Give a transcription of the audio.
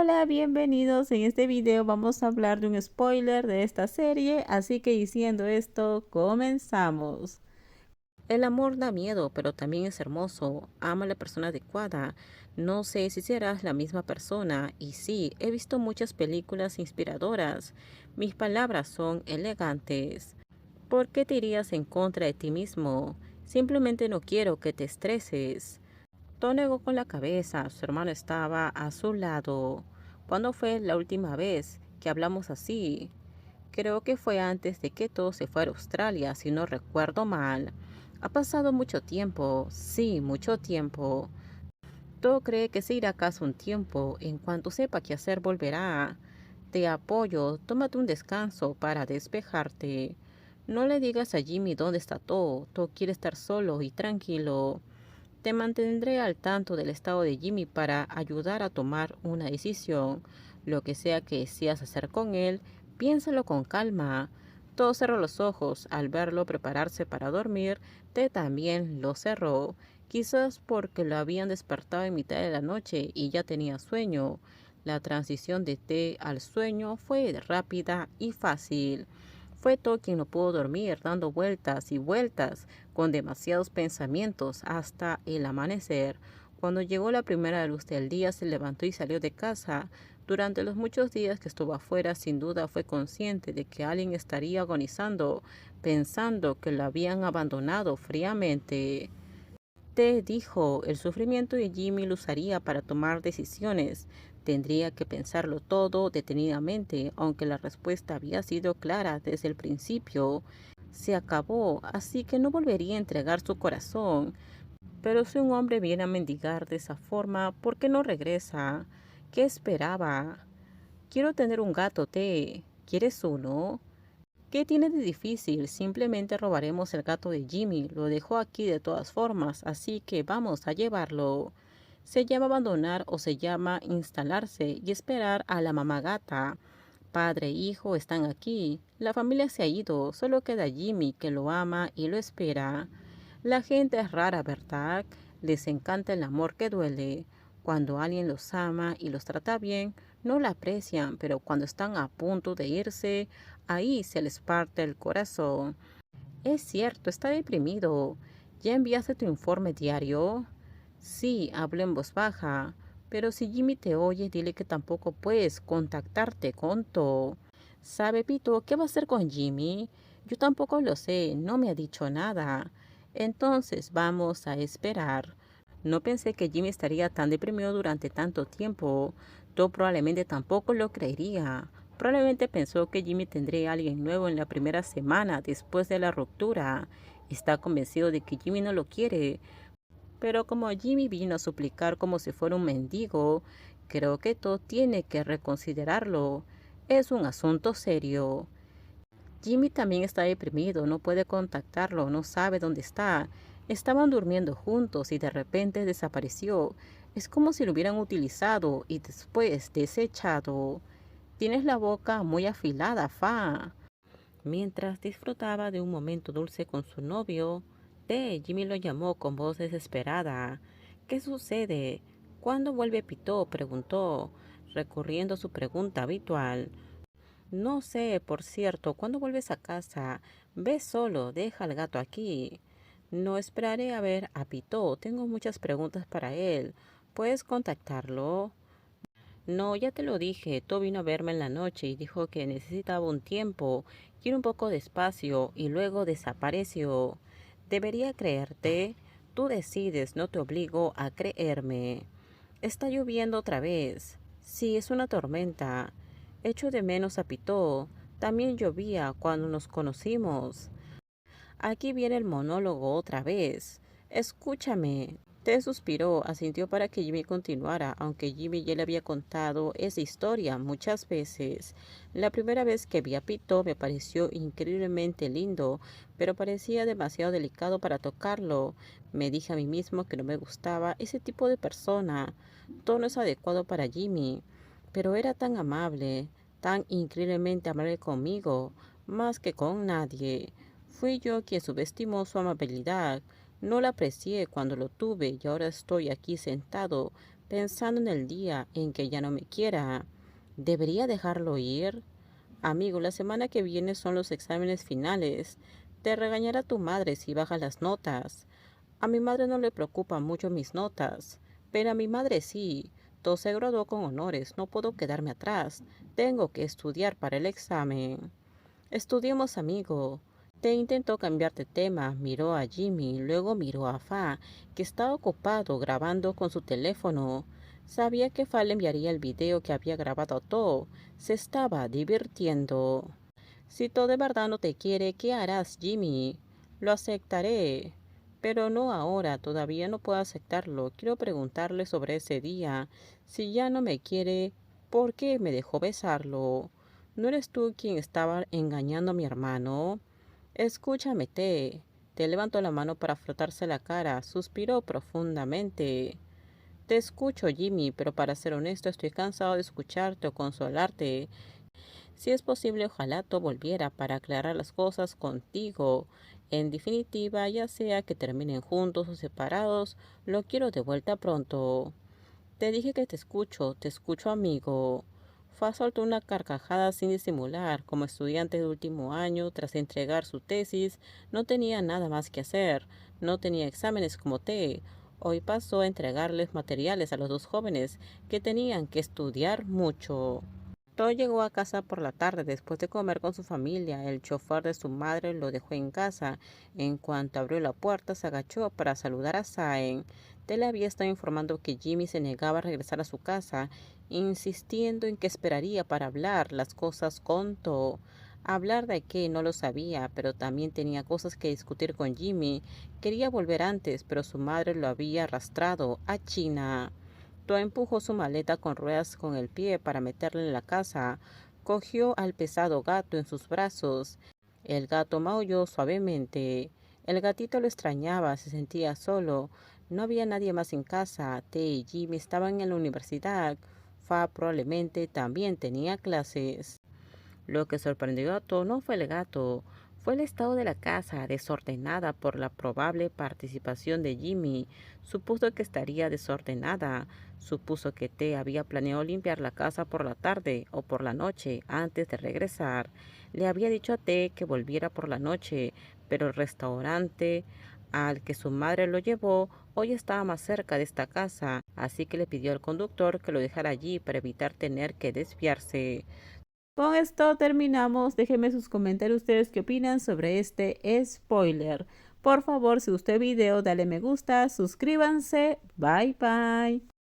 Hola, bienvenidos. En este video vamos a hablar de un spoiler de esta serie, así que diciendo esto, comenzamos. El amor da miedo, pero también es hermoso. Ama a la persona adecuada. No sé si serás la misma persona, y sí, he visto muchas películas inspiradoras. Mis palabras son elegantes. ¿Por qué te irías en contra de ti mismo? Simplemente no quiero que te estreses. Todo negó con la cabeza. Su hermano estaba a su lado. ¿Cuándo fue la última vez que hablamos así? Creo que fue antes de que todo se fuera a Australia, si no recuerdo mal. Ha pasado mucho tiempo, sí, mucho tiempo. Todo cree que se irá a casa un tiempo. En cuanto sepa qué hacer, volverá. Te apoyo, tómate un descanso para despejarte. No le digas a Jimmy dónde está todo. Todo quiere estar solo y tranquilo. Te mantendré al tanto del estado de Jimmy para ayudar a tomar una decisión. Lo que sea que deseas hacer con él, piénsalo con calma. Todo cerró los ojos al verlo prepararse para dormir. T también lo cerró, quizás porque lo habían despertado en mitad de la noche y ya tenía sueño. La transición de T al sueño fue rápida y fácil. Fue To quien no pudo dormir, dando vueltas y vueltas, con demasiados pensamientos, hasta el amanecer. Cuando llegó la primera luz del día, se levantó y salió de casa. Durante los muchos días que estuvo afuera, sin duda fue consciente de que alguien estaría agonizando, pensando que lo habían abandonado fríamente. Te dijo, el sufrimiento de Jimmy lo usaría para tomar decisiones. Tendría que pensarlo todo detenidamente, aunque la respuesta había sido clara desde el principio. Se acabó, así que no volvería a entregar su corazón. Pero si un hombre viene a mendigar de esa forma, ¿por qué no regresa? ¿Qué esperaba? Quiero tener un gato, T. ¿Quieres uno? ¿Qué tiene de difícil? Simplemente robaremos el gato de Jimmy. Lo dejó aquí de todas formas, así que vamos a llevarlo. Se llama abandonar o se llama instalarse y esperar a la mamá gata. Padre e hijo están aquí. La familia se ha ido, solo queda Jimmy que lo ama y lo espera. La gente es rara, ¿verdad? Les encanta el amor que duele. Cuando alguien los ama y los trata bien, no la aprecian, pero cuando están a punto de irse, ahí se les parte el corazón. Es cierto, está deprimido. ¿Ya enviaste tu informe diario? Sí, hablo en voz baja. Pero si Jimmy te oye, dile que tampoco puedes contactarte con To. ¿Sabe, Pito, qué va a hacer con Jimmy? Yo tampoco lo sé, no me ha dicho nada. Entonces vamos a esperar. No pensé que Jimmy estaría tan deprimido durante tanto tiempo. To probablemente tampoco lo creería. Probablemente pensó que Jimmy tendría a alguien nuevo en la primera semana después de la ruptura. Está convencido de que Jimmy no lo quiere. Pero como Jimmy vino a suplicar como si fuera un mendigo, creo que todo tiene que reconsiderarlo. Es un asunto serio. Jimmy también está deprimido, no puede contactarlo, no sabe dónde está. Estaban durmiendo juntos y de repente desapareció. Es como si lo hubieran utilizado y después desechado. Tienes la boca muy afilada, Fa. Mientras disfrutaba de un momento dulce con su novio, Jimmy lo llamó con voz desesperada. ¿Qué sucede? ¿Cuándo vuelve Pitó? Preguntó, recurriendo a su pregunta habitual. No sé, por cierto, ¿cuándo vuelves a casa? Ve solo, deja al gato aquí. No esperaré a ver a Pitó, tengo muchas preguntas para él. ¿Puedes contactarlo? No, ya te lo dije, To vino a verme en la noche y dijo que necesitaba un tiempo, quiero un poco de espacio y luego desapareció. ¿Debería creerte? Tú decides, no te obligo a creerme. Está lloviendo otra vez. Sí, es una tormenta. Echo de menos a Pitó. También llovía cuando nos conocimos. Aquí viene el monólogo otra vez. Escúchame. Te suspiró, asintió para que Jimmy continuara, aunque Jimmy ya le había contado esa historia muchas veces. La primera vez que vi a Pito me pareció increíblemente lindo, pero parecía demasiado delicado para tocarlo. Me dije a mí mismo que no me gustaba ese tipo de persona. Todo no es adecuado para Jimmy. Pero era tan amable, tan increíblemente amable conmigo, más que con nadie. Fui yo quien subestimó su amabilidad. No la aprecié cuando lo tuve y ahora estoy aquí sentado pensando en el día en que ya no me quiera. ¿Debería dejarlo ir? Amigo, la semana que viene son los exámenes finales. Te regañará tu madre si bajas las notas. A mi madre no le preocupan mucho mis notas, pero a mi madre sí. Todo se graduó con honores, no puedo quedarme atrás. Tengo que estudiar para el examen. Estudiemos, amigo. Te intentó cambiar de tema, miró a Jimmy, luego miró a Fa, que estaba ocupado grabando con su teléfono. Sabía que Fa le enviaría el video que había grabado a To. Se estaba divirtiendo. Si To de verdad no te quiere, ¿qué harás, Jimmy? Lo aceptaré. Pero no ahora, todavía no puedo aceptarlo. Quiero preguntarle sobre ese día. Si ya no me quiere, ¿por qué me dejó besarlo? ¿No eres tú quien estaba engañando a mi hermano? Escúchame, Te levantó la mano para frotarse la cara. Suspiró profundamente. Te escucho, Jimmy, pero para ser honesto estoy cansado de escucharte o consolarte. Si es posible, ojalá todo volviera para aclarar las cosas contigo. En definitiva, ya sea que terminen juntos o separados, lo quiero de vuelta pronto. Te dije que te escucho, amigo. Fa soltó una carcajada sin disimular. Como estudiante de último año, tras entregar su tesis, no tenía nada más que hacer. No tenía exámenes como T. Hoy pasó a entregarles materiales a los dos jóvenes que tenían que estudiar mucho. Todo llegó a casa por la tarde después de comer con su familia. El chofer de su madre lo dejó en casa. En cuanto abrió la puerta, se agachó para saludar a Saen. Le había estado informando que Jimmy se negaba a regresar a su casa, insistiendo en que esperaría para hablar las cosas con To. Hablar de qué no lo sabía, pero también tenía cosas que discutir con Jimmy. Quería volver antes, pero su madre lo había arrastrado a China. To empujó su maleta con ruedas con el pie para meterla en la casa. Cogió al pesado gato en sus brazos. El gato maulló suavemente. El gatito lo extrañaba, se sentía solo. No había nadie más en casa. T y Jimmy estaban en la universidad. Fa probablemente también tenía clases. Lo que sorprendió a To no fue el gato, fue el estado de la casa, desordenada por la probable participación de Jimmy. Supuso que estaría desordenada. Supuso que T había planeado limpiar la casa por la tarde o por la noche antes de regresar. Le había dicho a T que volviera por la noche, pero el restaurante al que su madre lo llevó hoy estaba más cerca de esta casa, así que le pidió al conductor que lo dejara allí para evitar tener que desviarse. Con esto terminamos. Déjenme sus comentarios ustedes qué opinan sobre este spoiler. Por favor, si gustó el video, dale me gusta, suscríbanse. Bye bye.